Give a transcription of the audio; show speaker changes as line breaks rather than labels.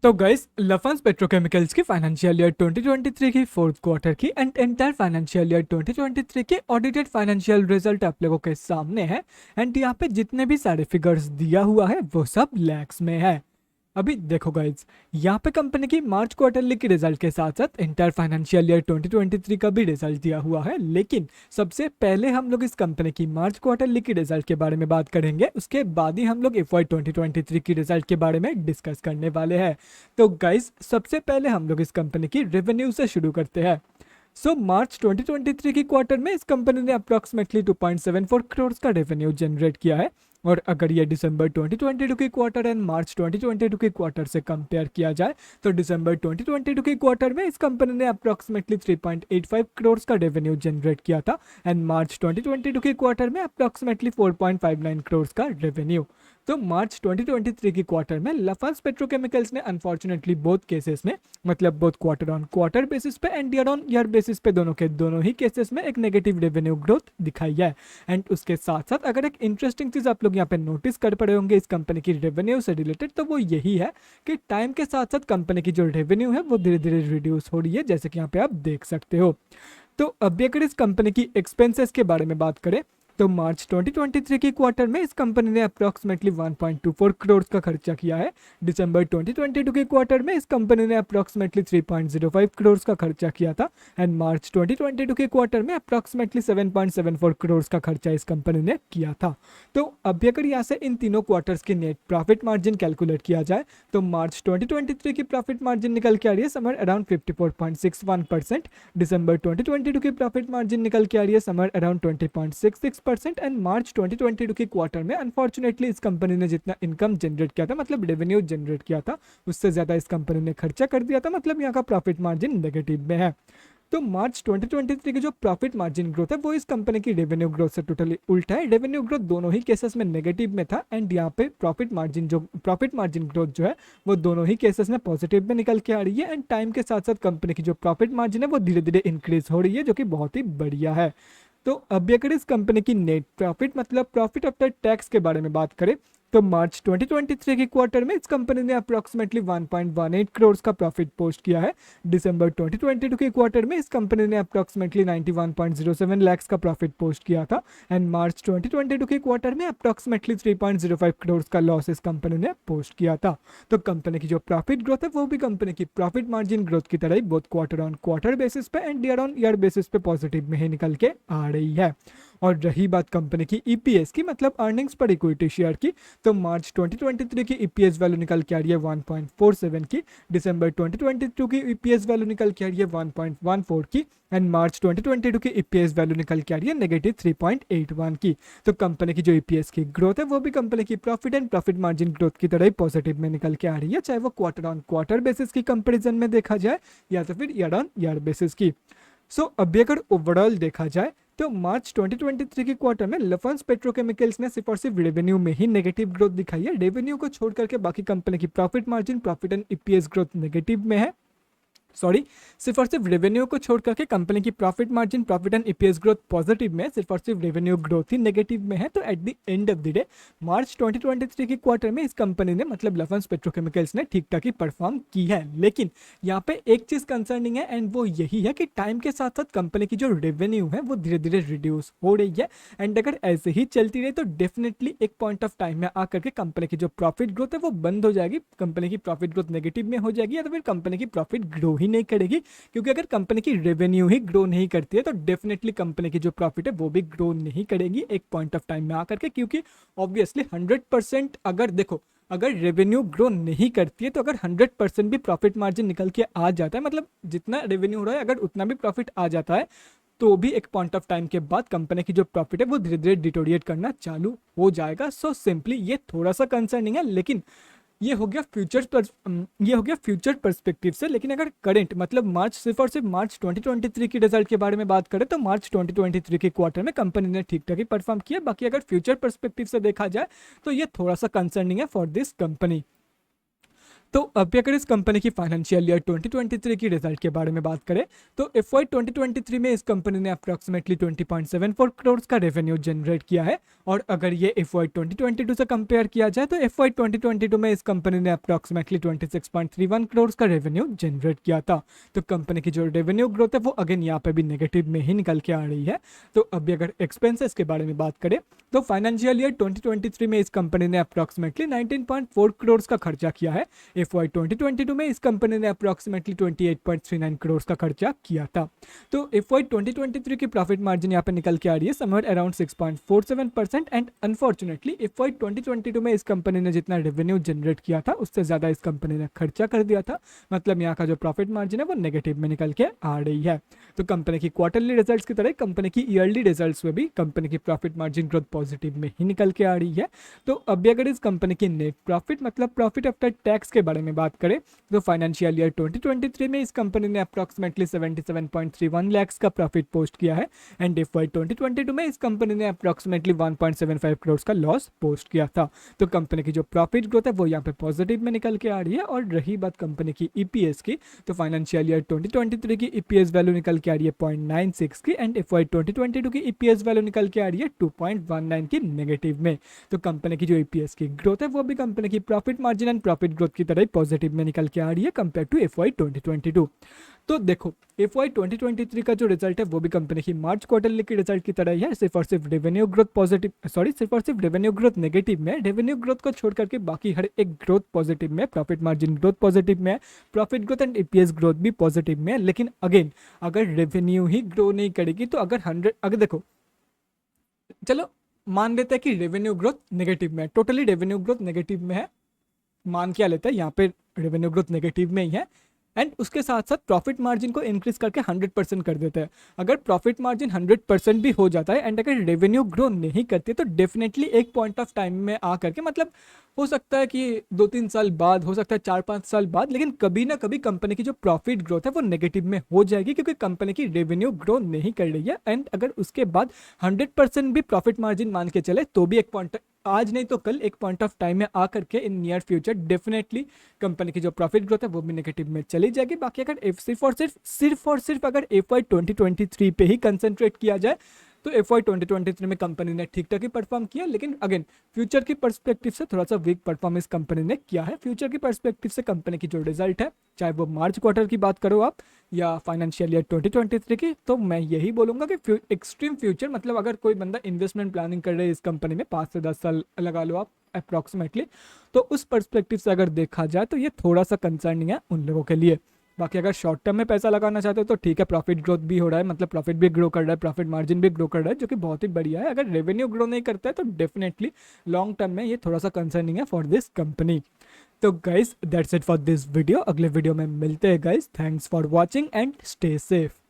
तो guys लफांस petrochemicals की financial year 2023 की फोर्थ क्वार्टर की एंड एंटायर फाइनेंशियल ईयर 2023 के ऑडिटेड फाइनेंशियल रिजल्ट आप लोगों के सामने है। एंड यहाँ पे जितने भी सारे फिगर्स दिया हुआ है वो सब लैक्स में है। अभी देखो गाइज, यहाँ पे कंपनी की मार्च क्वार्टरली की रिजल्ट के साथ साथ इंटर फाइनेंशियल ईयर 2023 का भी रिजल्ट दिया हुआ है, लेकिन सबसे पहले हम लोग इस कंपनी की मार्च क्वार्टरली की रिजल्ट के बारे में बात करेंगे। उसके बाद ही हम लोग FY 2023 की रिजल्ट के बारे में डिस्कस करने वाले हैं। तो गाइज सबसे पहले हम लोग इस कंपनी की रेवेन्यू से शुरू करते हैं। मार्च 2023 की क्वार्टर में इस कंपनी ने अप्रॉक्सीमेटली 2.74 करोड़ का रेवेन्यू जनरेट किया है। और अगर ये दिसंबर 2022 की क्वार्टर एंड मार्च 2022 की क्वार्टर से कंपेयर किया जाए तो दिसंबर 2022 की क्वार्टर में इस कंपनी ने अप्रॉक्सीमेटली 3.85 करोड़ का रेवेन्यू जनरेट किया था एंड मार्च 2022 की क्वार्टर में अप्रॉक्सीमेटली 4.59 करोड़ का रेवेन्यू। तो मार्च 2023 की क्वार्टर में लफांस पेट्रोकेमिकल्स ने अनफॉर्चुनेटली बोथ केसेस में, मतलब both quarter on quarter basis पे and year on year basis पे, दोनों के दोनों ही केसेस में एक नेगेटिव रेवेन्यू ग्रोथ दिखाई है। एंड उसके साथ साथ अगर एक इंटरेस्टिंग चीज आप लोग यहाँ पे नोटिस कर पा रहे होंगे इस कंपनी की रेवेन्यू से रिलेटेड, तो वो यही है कि टाइम के साथ साथ कंपनी की जो रेवेन्यू है वो धीरे धीरे रिड्यूस हो रही है, जैसे कि यहाँ पे आप देख सकते हो। तो अभी अगर इस कंपनी की एक्सपेंसेस के बारे में बात करें तो मार्च 2023 की क्वार्टर में इस कंपनी ने अप्रॉक्सीमेटली 1.24 करोड़ का खर्चा किया है। दिसंबर 2022 के क्वार्टर में इस कंपनी ने अप्रॉक्सीमेटली 3.05 करोड़ का खर्चा किया था एंड मार्च 2022 के क्वार्टर में अप्रॉक्सीमेटली 7.74 करोड़ का खर्चा इस कंपनी ने किया था। तो अभी अगर यहाँ से इन तीनों क्वार्टर्स की नेट प्रॉफिट मार्जिन कैलकुलेट किया जाए तो मार्च 2023 की प्रॉफिट मार्जिन निकल के आ रही है समर अराउंड 54.61%। दिसंबर 2022 की प्रॉफिट मार्जिन निकल के आ रही है समर अराउंड 20.66% एंड मार्च 2022 की क्वार्टर में अनफॉर्चुनेटली इस कंपनी ने जितना इनकम जनरेट किया था, मतलब रेवेन्यू जनरेट किया था, उससे ज्यादा इस कंपनी ने खर्चा कर दिया था, मतलब यहाँ का प्रॉफिट मार्जिन नेगेटिव में है। तो मार्च 2023 की जो प्रॉफिट मार्जिन ग्रोथ है वो इस कंपनी की रेवेन्यू ग्रोथ से टोटली उल्टा है। रेवेन्यू ग्रोथ दोनों ही केसेस में नेगेटिव में था एंड यहाँ पे प्रॉफिट मार्जिन ग्रोथ जो है वो दोनों ही केसेस में पॉजिटिव में निकल के आ रही है एंड टाइम के साथ साथ कंपनी की जो प्रॉफिट मार्जिन है वो धीरे धीरे इंक्रीज हो रही है, जो कि बहुत ही बढ़िया है। तो अभी अगर इस कंपनी की नेट प्रॉफिट, मतलब प्रॉफिट आफ्टर टैक्स के बारे में बात करें तो मार्च 2023 के क्वार्टर में इस कंपनी ने अप्रॉक्सीमेटली 1.18 करोड़ का प्रॉफिट पोस्ट किया है। दिसंबर 2022 के क्वार्टर में इस कंपनी ने अप्रॉक्सीमेटली 91.07 लाख का प्रॉफिट पोस्ट किया था एंड मार्च 2022 के क्वार्टर में अप्रॉक्सीमेटली 3.05 करोड़ का लॉस इस कंपनी ने पोस्ट किया था। तो कंपनी की जो प्रॉफिट ग्रोथ है वो भी कंपनी की प्रॉफिट मार्जिन ग्रोथ की तरह ही बहुत क्वार्टर ऑन क्वार्टर बेसिस पे and year on year basis पे पॉजिटिव में ही निकल के आ रही है। और रही बात कंपनी की ईपीएस की, मतलब अर्निंग्स पर इक्विटी शेयर की, तो मार्च 2023 की ईपीएस वैल्यू निकल के आ रही है 1.47 की। दिसंबर 2022 की ईपीएस वैल्यू निकल के आ रही है 1.14 की एंड मार्च 2022 की ईपीएस वैल्यू निकल के आ रही है नेगेटिव 3.81 की। तो कंपनी की जो ईपीएस की ग्रोथ है वो भी कंपनी की profit and profit margin growth की तरह ही पॉजिटिव में निकल के आ रही है, चाहे वो क्वार्टर ऑन क्वार्टर बेसिस की कंपेरिजन में देखा जाए या तो फिर ईयर ऑन ईयर बेसिस की। अभी अगर ओवरऑल देखा जाए तो मार्च 2023 के क्वार्टर में लफांस पेट्रोकेमिकल्स ने सिर्फ और सिर्फ रेवेन्यू में ही नेगेटिव ग्रोथ दिखाई है। रेवेन्यू को छोड़ करके बाकी कंपनी की profit margin, profit and EPS growth negative में है। सिर्फ और सिर्फ रेवेन्यू को छोड़ करके कंपनी की profit margin, profit and EPS growth positive में है, सिर्फ और सिर्फ रेवेन्यू ग्रोथ ही नेगेटिव में है। तो at the end of the day March 2023 की क्वार्टर में इस कंपनी ने, मतलब लफांस पेट्रोकेमिकल्स ने ठीक ठाक ही परफॉर्म की है। लेकिन यहाँ पे एक चीज कंसर्निंग है एंड वो यही है कि टाइम के साथ साथ कंपनी की जो रेवेन्यू है वो धीरे धीरे रिड्यूस हो रही है एंड अगर ऐसे ही चलती रही तो डेफिनेटली एक पॉइंट ऑफ टाइम में आकर के कंपनी की जो प्रॉफिट ग्रोथ है वो बंद हो जाएगी, कंपनी की प्रॉफिट ग्रोथ नेगेटिव में हो जाएगी या तो फिर कंपनी की प्रॉफिट ग्रो ही नहीं करेगी। क्योंकि अगर कंपनी की रेवेन्यू ही ग्रो नहीं करती है तो डेफिनेटली कंपनी की जो प्रॉफिट है वो भी ग्रो नहीं करेगी एक पॉइंट ऑफ टाइम में आकर के, क्योंकि ऑब्वियसली 100% अगर देखो, अगर रेवेन्यू ग्रो नहीं करती है तो अगर 100% भी प्रॉफिट मार्जिन निकल के आ जाता है, मतलब जितना रेवेन्यू हो रहा है अगर उतना भी प्रॉफिट आ जाता है तो भी एक पॉइंट ऑफ टाइम के बाद कंपनी की जो प्रॉफिट है वो धीरे धीरे डिटोरिएट करना चालू हो जाएगा। सिंपली ये थोड़ा सा कंसर्निंग है, लेकिन ये हो गया फ्यूचर पर्सपेक्टिव से। लेकिन अगर करंट, मतलब मार्च, सिर्फ और सिर्फ मार्च 2023 की रिजल्ट के बारे में बात करें तो मार्च 2023 के क्वार्टर में कंपनी ने ठीक ठाक ही परफॉर्म किया। बाकी अगर फ्यूचर पर्सपेक्टिव से देखा जाए तो ये थोड़ा सा कंसर्निंग है फॉर दिस कंपनी। तो अभी अगर इस कंपनी की फाइनेंशियल ईयर 2023 की रिजल्ट के बारे में बात करें तो FY 2023 में इस कंपनी ने अप्रॉक्सीमेटली 20.74 करोड़ का रेवेन्यू जनरेट किया है। और अगर ये FY 2022 से कंपेयर किया जाए तो FY 2022 में इस कंपनी ने अप्रॉक्सीमेटली 26.31 करोड़ का रेवेन्यू जनरेट किया था। तो कंपनी की जो रेवेन्यू ग्रोथ है वो अगेन यहाँ पे भी नेगेटिव में ही निकल के आ रही है। तो अभी अगर एक्सपेंसेस के बारे में बात करें तो फाइनेंशियल ईयर 2023 में इस कंपनी ने अप्रॉक्सीमेटली 19.4 करोड़ का खर्चा किया है। FY 2022 में इस कंपनी ने अप्रॉक्सीमेटली 28.39 करोड़ का खर्चा किया था। तो FY 2023 की प्रॉफिट मार्जिन यहाँ पे निकल के आ रही है somewhere around 6.47%। And unfortunately FY 2022 में इस कंपनी ने जितना रेवेन्यू जनरेट किया था उससे ज़्यादा इस कंपनी ने खर्चा कर दिया था, मतलब यहाँ का जो प्रॉफिट मार्जिन है वो नेगेटिव में निकल के आ रही है। तो कंपनी की क्वार्टरली रिजल्ट्स की तरह कंपनी की ईयरली रिजल्ट्स में भी कंपनी की प्रॉफिट मार्जिन ग्रोथ पॉजिटिव में ही निकल के आ रही है। तो अभी अगर इस कंपनी की नेट प्रॉफिट मतलब प्रॉफिट आफ्टर टैक्स के बारे में बात करें तो फाइनेंशियल ईयर 2023 में इस कंपनी ने अप्रॉक्सीमेटली 77.31 लाख का प्रॉफिट पोस्ट किया है। एंड FY 2022 में इस कंपनी ने अप्रॉक्सीमेटली 1.75 करोड़ का लॉस पोस्ट किया था। तो कंपनी की जो प्रॉफिट ग्रोथ है वो यहाँ पे पॉजिटिव में निकल के आ रही है। और रही बात कंपनी की EPS की तो फाइनेंशियल ईयर 2023 की EPS वैल्यू निकल के आ रही है 0.96 की। एंड FY 2022 की EPS वैल्यू निकल के आ रही है 2.19 की नेगेटिव में। तो कंपनी की जो EPS की ग्रोथ है वो भी कंपनी की profit margin and profit growth की तरह पॉजिटिव में निकल के आ रही है कंपेयर टू FY 2022। तो देखो FY 2023 का जो रिजल्ट है वो भी कंपनी की मार्च क्वार्टरली की रिजल्ट की तरह ही है, सिर्फ और सिर्फ रेवेन्यू ग्रोथ सिर्फ और सिर्फ रेवेन्यू ग्रोथ नेगेटिव में, रेवेन्यू ग्रोथ को छोड़ करके बाकी हर एक ग्रोथ पॉजिटिव में, प्रॉफिट मार्जिन ग्रोथ पॉजिटिव में, profit growth and EPS growth भी पॉजिटिव में। लेकिन अगेन अगर रेवेन्यू ही ग्रो नहीं करेगी तो अगर देखो चलो मान लेते हैं कि रेवेन्यू ग्रोथ नेगेटिव में, टोटली रेवेन्यू ग्रोथ नेगेटिव में है, मान क्या लेते हैं यहाँ पे रेवेन्यू ग्रोथ नेगेटिव में ही है। एंड उसके साथ साथ प्रॉफिट मार्जिन को इंक्रीज करके 100% कर देते हैं। अगर प्रॉफिट मार्जिन 100% भी हो जाता है एंड अगर रेवेन्यू ग्रो नहीं करती तो डेफिनेटली एक पॉइंट ऑफ टाइम में आ करके, मतलब हो सकता है कि 2-3 साल बाद, हो सकता है 4-5 साल बाद, लेकिन कभी ना कभी कंपनी की जो प्रॉफिट ग्रोथ है वो नेगेटिव में हो जाएगी क्योंकि कंपनी की रेवेन्यू ग्रो नहीं कर रही है। एंड अगर उसके बाद 100% भी प्रॉफिट मार्जिन मान के चले तो भी एक पॉइंट, आज नहीं तो कल एक पॉइंट ऑफ टाइम में आ करके in near future definitely company की जो प्रॉफिट ग्रोथ है वो भी नेगेटिव में चली जाएगी। बाकी अगर सिर्फ और सिर्फ अगर FY 2023 पे ही कंसंट्रेट किया जाए तो FY 2023 में कंपनी ने ठीक ठाक ही परफॉर्म किया, लेकिन अगेन फ्यूचर की पर्सपेक्टिव से थोड़ा सा वीक परफॉर्मेंस कंपनी ने किया है। फ्यूचर की पर्सपेक्टिव से कंपनी की जो रिजल्ट है, चाहे वो मार्च क्वार्टर की बात करो आप या फाइनेंशियल ईयर 2023 की, तो मैं यही बोलूँगा कि एक्सट्रीम फ्यूचर, मतलब अगर कोई बंदा इन्वेस्टमेंट प्लानिंग कर रहे हैं इस कंपनी में 5 से 10 साल लगा लो आप अप्रॉक्सीमेटली, तो उस पर्सपेक्टिव से अगर देखा जाए तो ये थोड़ा सा कंसर्निंग है उन लोगों के लिए। बाकी अगर शॉर्ट टर्म में पैसा लगाना चाहते हो तो ठीक है, प्रॉफिट ग्रोथ भी हो रहा है, मतलब प्रॉफिट भी ग्रो कर रहा है, प्रॉफिट मार्जिन भी ग्रो कर रहा है, जो कि बहुत ही बढ़िया है। अगर रेवेन्यू ग्रो नहीं करता है तो डेफिनेटली लॉन्ग टर्म में ये थोड़ा सा कंसर्निंग है फॉर दिस कंपनी। तो guys that's it for this video, अगले वीडियो में मिलते हैं guys. Thanks for watching and stay safe.